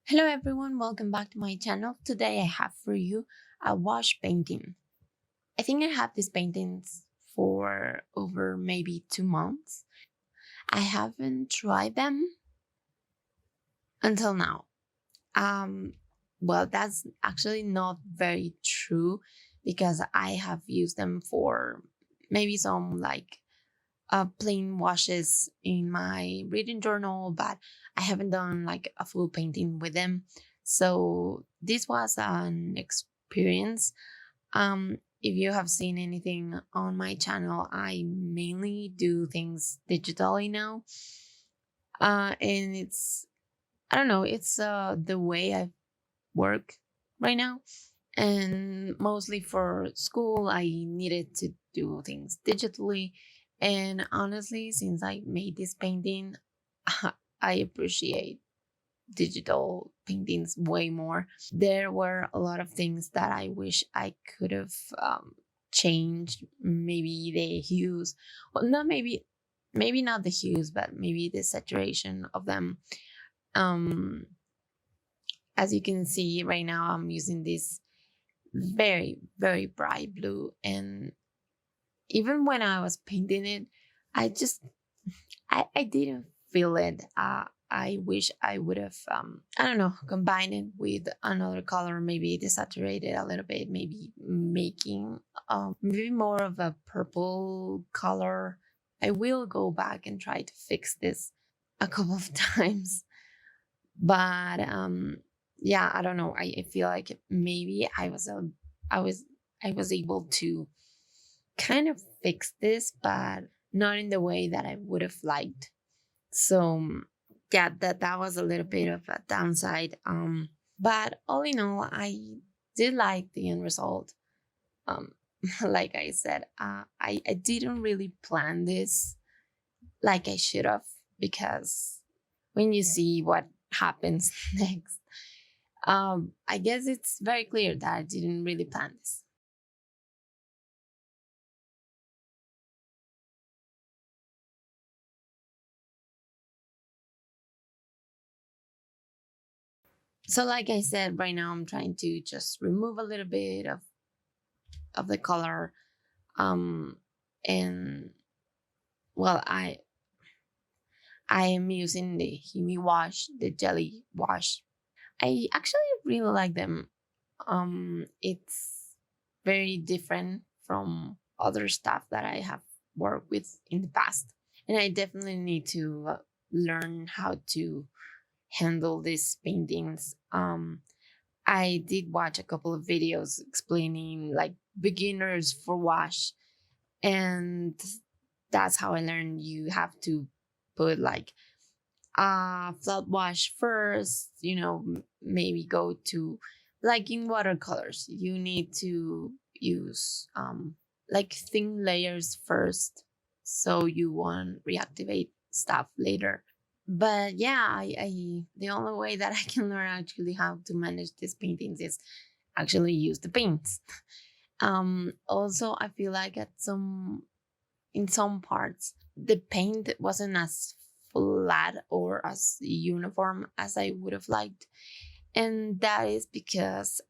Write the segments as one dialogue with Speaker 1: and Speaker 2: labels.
Speaker 1: Hello everyone, welcome back to my channel. Today I have for you a wash painting. I think I have these paintings for over maybe 2 months. I haven't tried them until now. Um, well, that's actually not very true because I have used them for maybe some plain washes in my reading journal, but I haven't done like a full painting with them. So this was an experience. If you have seen anything on my channel, I mainly do things digitally now. And it's, I don't know, it's the way I work right now. And mostly for school, I needed to do things digitally. And honestly, since I made this painting, I appreciate digital paintings way more. There were a lot of things that I wish I could have changed. Maybe the hues, well, not maybe not the hues, but maybe the saturation of them. Um, as you can see right now, I'm using this very, very bright blue. And even when I was painting it, I just, I didn't feel it. I wish I would have, I don't know, combined it with another color, maybe desaturate it a little bit, maybe making maybe more of a purple color. I will go back and try to fix this a couple of times. But yeah, I don't know. I feel like maybe I was I was able to kind of fix this, but not in the way that I would have liked. So yeah, that was a little bit of a downside. But all in all, I did like the end result. Um, like I said, I didn't really plan this like I should have, because when you see what happens next, I guess it's very clear that I didn't really plan this. So, like I said, right now I'm trying to just remove a little bit of the color. And well, I am using the Himmi wash, the Jelly wash. I actually really like them. It's very different from other stuff that I have worked with in the past, and I definitely need to learn how to handle these paintings. I did watch a couple of videos explaining like beginners for wash, and that's how I learned you have to put like flat wash first, maybe go to like in watercolors you need to use like thin layers first so you won't reactivate stuff later. But yeah, I the only way that I can learn actually how to manage these paintings is actually use the paints. Also I feel like at some in some parts the paint wasn't as flat or as uniform as I would have liked, and that is because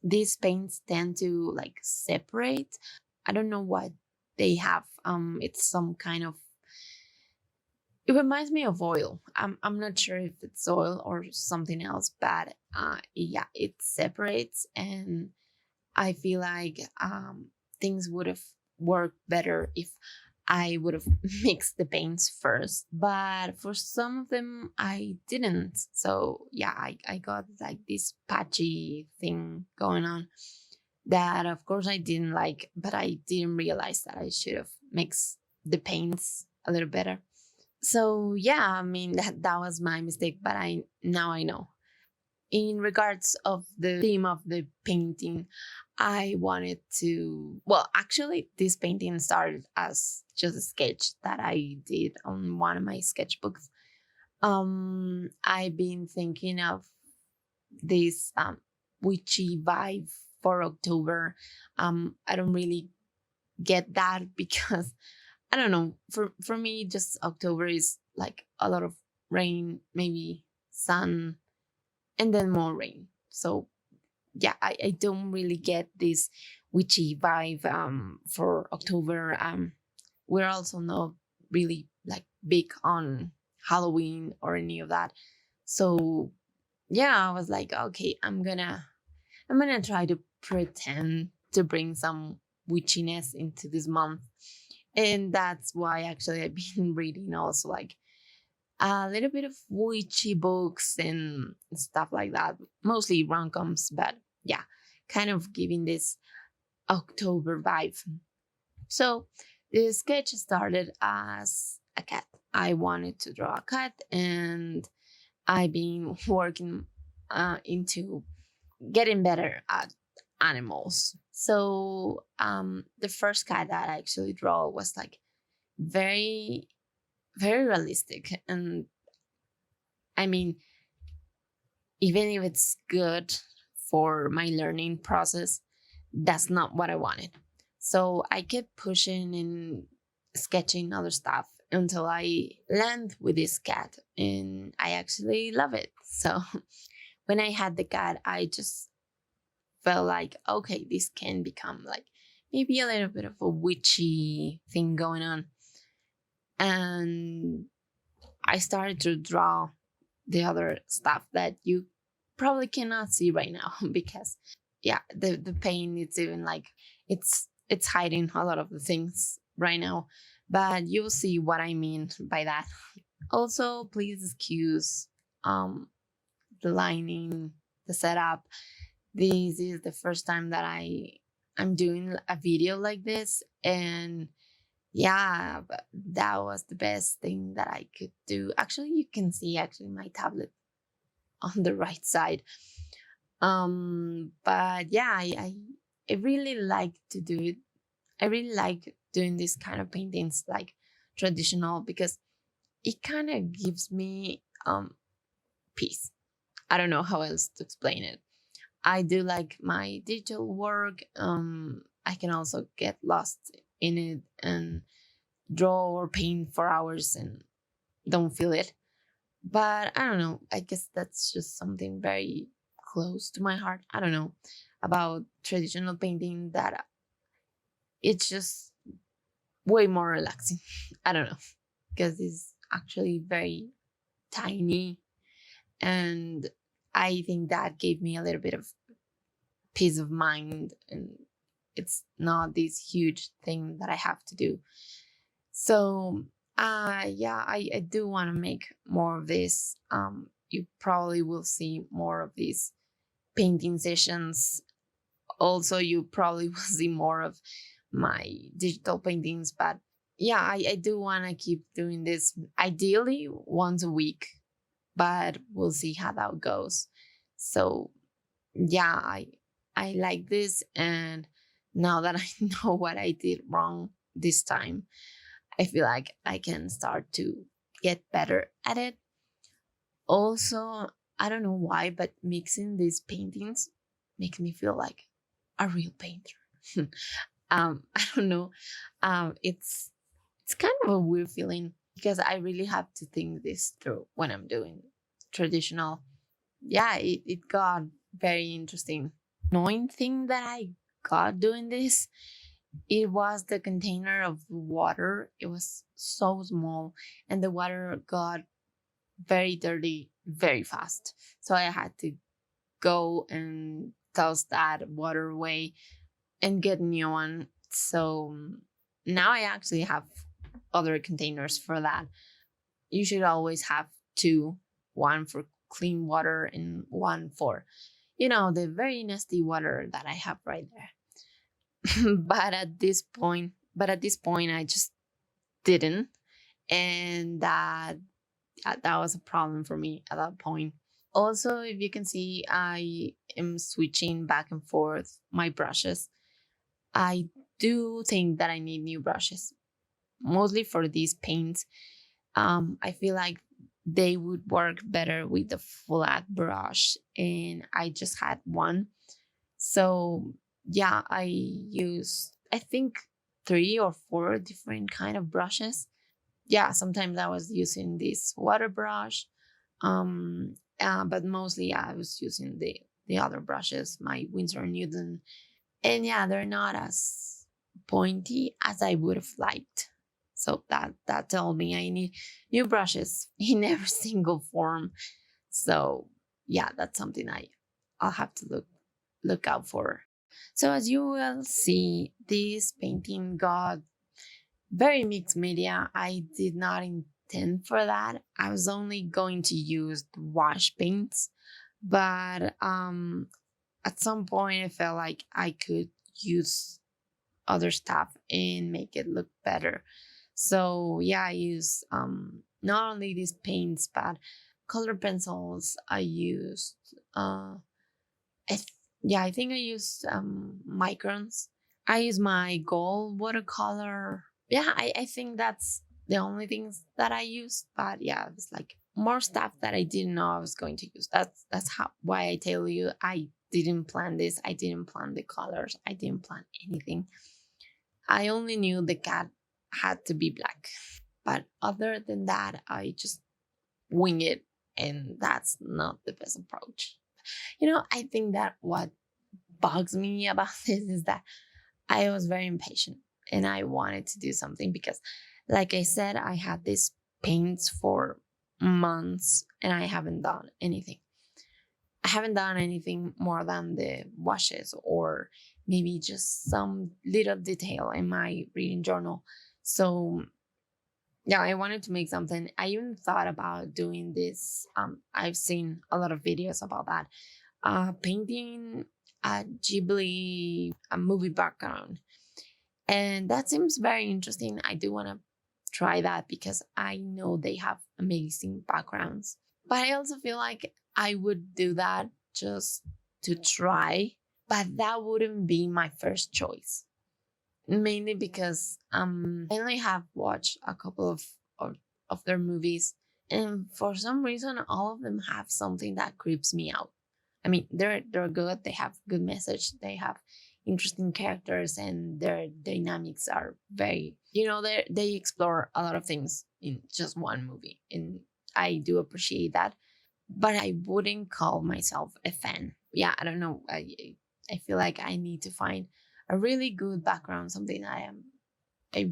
Speaker 1: these paints tend to like separate. I don't know what they have. It's some kind of, it reminds me of oil. I'm not sure if it's oil or something else, but yeah, it separates, and I feel like things would have worked better if I would have mixed the paints first. But for some of them, I didn't. So yeah, I got like this patchy thing going on that, of course, I didn't like, but I didn't realize that I should have mixed the paints a little better. So yeah, I mean that was my mistake, but I know. In regards of the theme of the painting, I wanted to, well, actually this painting started as just a sketch that I did on one of my sketchbooks. I've been thinking of this witchy vibe for October. I don't really get that because I don't know, for me just October is like a lot of rain, maybe sun, and then more rain. So yeah, I don't really get this witchy vibe for October. We're also not really like big on Halloween or any of that. So yeah, I was like, okay, I'm gonna try to pretend to bring some witchiness into this month. And that's why actually I've been reading also like a little bit of witchy books and stuff like that, mostly rom-coms, but yeah, kind of giving this October vibe. So the sketch started as a cat. I wanted to draw a cat, and I've been working into getting better at animals. So the first cat that I actually draw was like very, very realistic. And I mean, even if it's good for my learning process, that's not what I wanted. So I kept pushing and sketching other stuff until I land with this cat, and I actually love it. So when I had the cat, I just felt like, okay, this can become like maybe a little bit of a witchy thing going on. And I started to draw the other stuff that you probably cannot see right now because yeah, the paint, it's even like it's hiding a lot of the things right now, but you'll see what I mean by that. Also, please excuse um the lining, the setup. This is the first time that I'm doing a video like this, and yeah, but that was the best thing that I could do. Actually, you can see actually my tablet on the right side. But yeah, I really like to do it. I really like doing this kind of paintings like traditional because it kind of gives me peace. I don't know how else to explain it. I do like my digital work. I can also get lost in it and draw or paint for hours and don't feel it. But I don't know. I guess that's just something very close to my heart. I don't know about traditional painting that it's just way more relaxing. I don't know because it's actually very tiny, and I think that gave me a little bit of peace of mind, and it's not this huge thing that I have to do. So yeah, I do want to make more of this. You probably will see more of these painting sessions. Also, you probably will see more of my digital paintings, but yeah, I do want to keep doing this ideally once a week, but we'll see how that goes. So yeah, I like this, and now that I know what I did wrong this time, I feel like I can start to get better at it. Also, I don't know why, but mixing these paintings makes me feel like a real painter. I don't know. It's kind of a weird feeling because I really have to think this through when I'm doing traditional. Yeah, it got very interesting. Annoying thing that I got doing this, it was the container of water. It was so small, and the water got very dirty very fast. So I had to go and toss that water away and get a new one. So now I actually have other containers for that. You should always have two, one for clean water and one for, the very nasty water that I have right there. But at this point, I just didn't, and that was a problem for me at that point. Also, if you can see, I am switching back and forth my brushes. I do think that I need new brushes, mostly for these paints. I feel like they would work better with the flat brush, and I just had one. So yeah, I use, I think, 3 or 4 different kind of brushes. Yeah, sometimes I was using this water brush, But mostly I was using the other brushes, my Winsor and Newton. And yeah, they're not as pointy as I would have liked. So that told me I need new brushes in every single form. So yeah, that's something I'll have to look out for. So as you will see, this painting got very mixed media. I did not intend for that. I was only going to use the wash paints, but at some point I felt like I could use other stuff and make it look better. So yeah, I use not only these paints but color pencils. I used I th- yeah, I think I used microns. I use my gold watercolor. Yeah, I think that's the only things that I use. But yeah, it was like more stuff that I didn't know I was going to use. That's how why I tell you I didn't plan this. I didn't plan the colors. I didn't plan anything. I only knew the cat had to be black. But other than that, I just wing it, and that's not the best approach. I think that what bugs me about this is that I was very impatient and I wanted to do something because, like I said, I had these paints for months and I haven't done anything. I haven't done anything more than the washes or maybe just some little detail in my reading journal. So yeah, I wanted to make something. I even thought about doing this. I've seen a lot of videos about that. Painting a Ghibli a movie background. And that seems very interesting. I do want to try that because I know they have amazing backgrounds. But I also feel like I would do that just to try, but that wouldn't be my first choice. Mainly because I only have watched a couple of their movies, and for some reason all of them have something that creeps me out. I mean, they're good. They have good message. They have interesting characters, and their dynamics are very. They explore a lot of things in just one movie, and I do appreciate that. But I wouldn't call myself a fan. Yeah, I don't know. I feel like I need to find a really good background, something I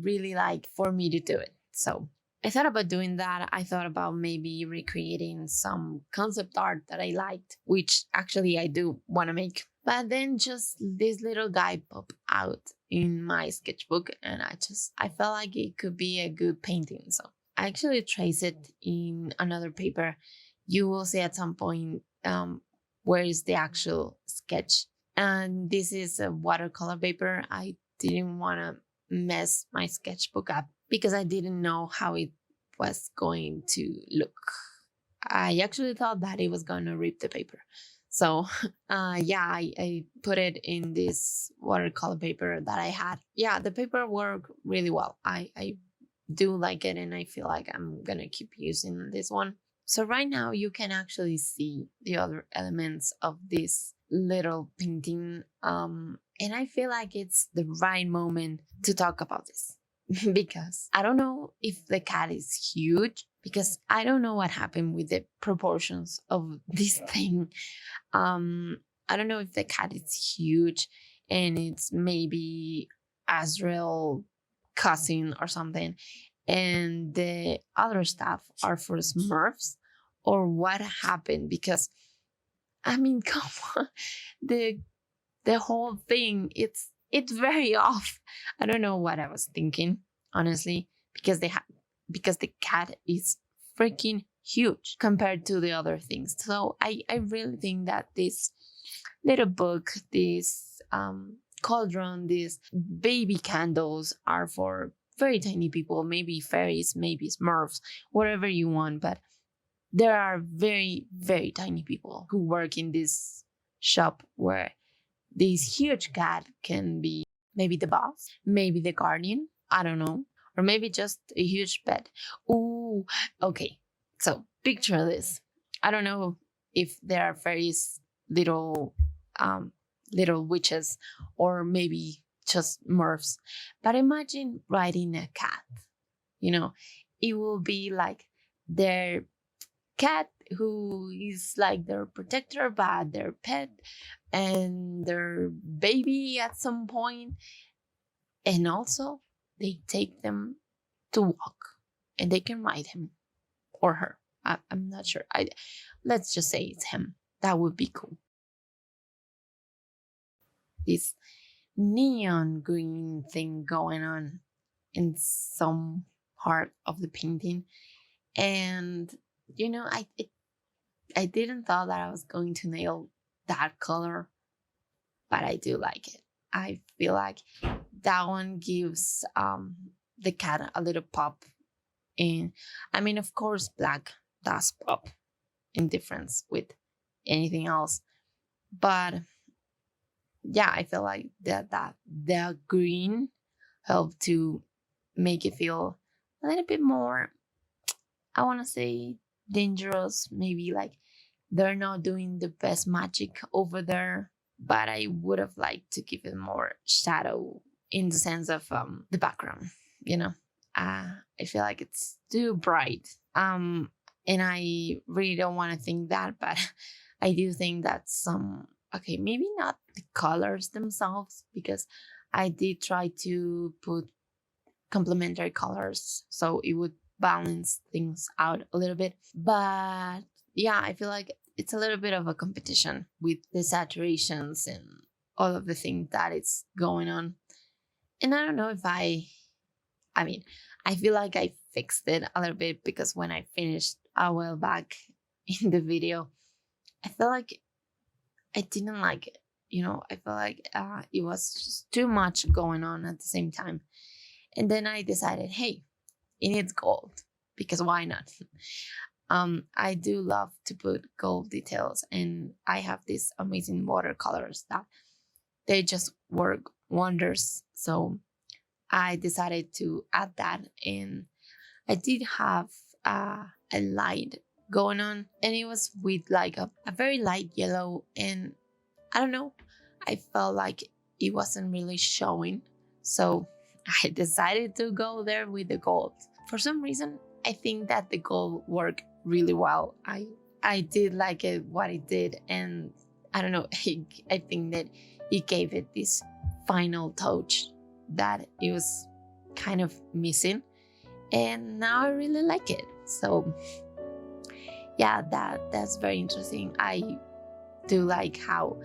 Speaker 1: really like for me to do it. So I thought about doing that. I thought about maybe recreating some concept art that I liked, which actually I do want to make. But then just this little guy popped out in my sketchbook, and I felt like it could be a good painting. So I actually traced it in another paper. You will see at some point where is the actual sketch. And this is a watercolor paper. I didn't want to mess my sketchbook up because I didn't know how it was going to look. I actually thought that it was going to rip the paper. So, yeah, I put it in this watercolor paper that I had. Yeah, the paper worked really well. I do like it, and I feel like I'm going to keep using this one. So right now you can actually see the other elements of this little painting. And I feel like it's the right moment to talk about this because I don't know if the cat is huge, because I don't know what happened with the proportions of this thing. I don't know if the cat is huge and it's maybe Azrael cousin or something, and the other stuff are for Smurfs, or what happened, because I mean, come on, the the whole thing, it's very off. I don't know what I was thinking, honestly, because because the cat is freaking huge compared to the other things. So I really think that this little book, this cauldron, these baby candles are for very tiny people, maybe fairies, maybe Smurfs, whatever you want. But there are very, very tiny people who work in this shop where this huge cat can be maybe the boss, maybe the guardian, I don't know, or maybe just a huge pet. Ooh, okay. So picture this. I don't know if there are fairies, little um little witches, or maybe just Smurfs. But imagine riding a cat. You know, it will be like their cat who is like their protector, but their pet and their baby at some point. And also, they take them to walk, and they can ride him or her. I'm not sure. Let's just say it's him. That would be cool. This neon green thing going on in some part of the painting, and I didn't thought that I was going to nail that color, but I do like it. I feel like that one gives the cat a little pop. And I mean, of course, black does pop in difference with anything else. But yeah, I feel like that the green helped to make it feel a little bit more, I want to say, dangerous. Maybe like they're not doing the best magic over there, but I would have liked to give it more shadow in the sense of the background. You know, I feel like it's too bright. And I really don't want to think that, but I do think that okay, maybe not the colors themselves, because I did try to put complementary colors so it would balance things out a little bit. But yeah, I feel like it's a little bit of a competition with the saturations and all of the things that is going on. And I don't know if I mean, I feel like I fixed it a little bit, because when I finished a while back in the video, I felt like I didn't like it. I felt like it was just too much going on at the same time. And then I decided, hey, it needs gold, because why not? I do love to put gold details, and I have these amazing watercolors that they just work wonders. So I decided to add that, and I did have a light going on, and it was with like a very light yellow, and I don't know, I felt like it wasn't really showing, so I decided to go there with the gold. For some reason, I think that the gold worked really well. I did like it, what it did, and I don't know, I think that it gave it this final touch that it was kind of missing, and now I really like it. So yeah, that's very interesting. I do like how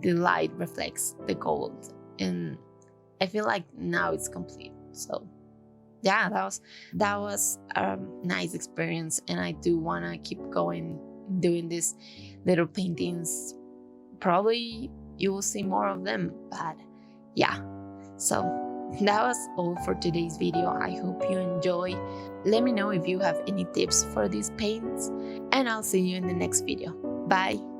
Speaker 1: the light reflects the gold, and I feel like now it's complete. So yeah, that was a nice experience, and I do want to keep going doing these little paintings. Probably you will see more of them, but yeah. So that was all for today's video. I hope you enjoy. Let me know if you have any tips for these paints, and I'll see you in the next video. Bye.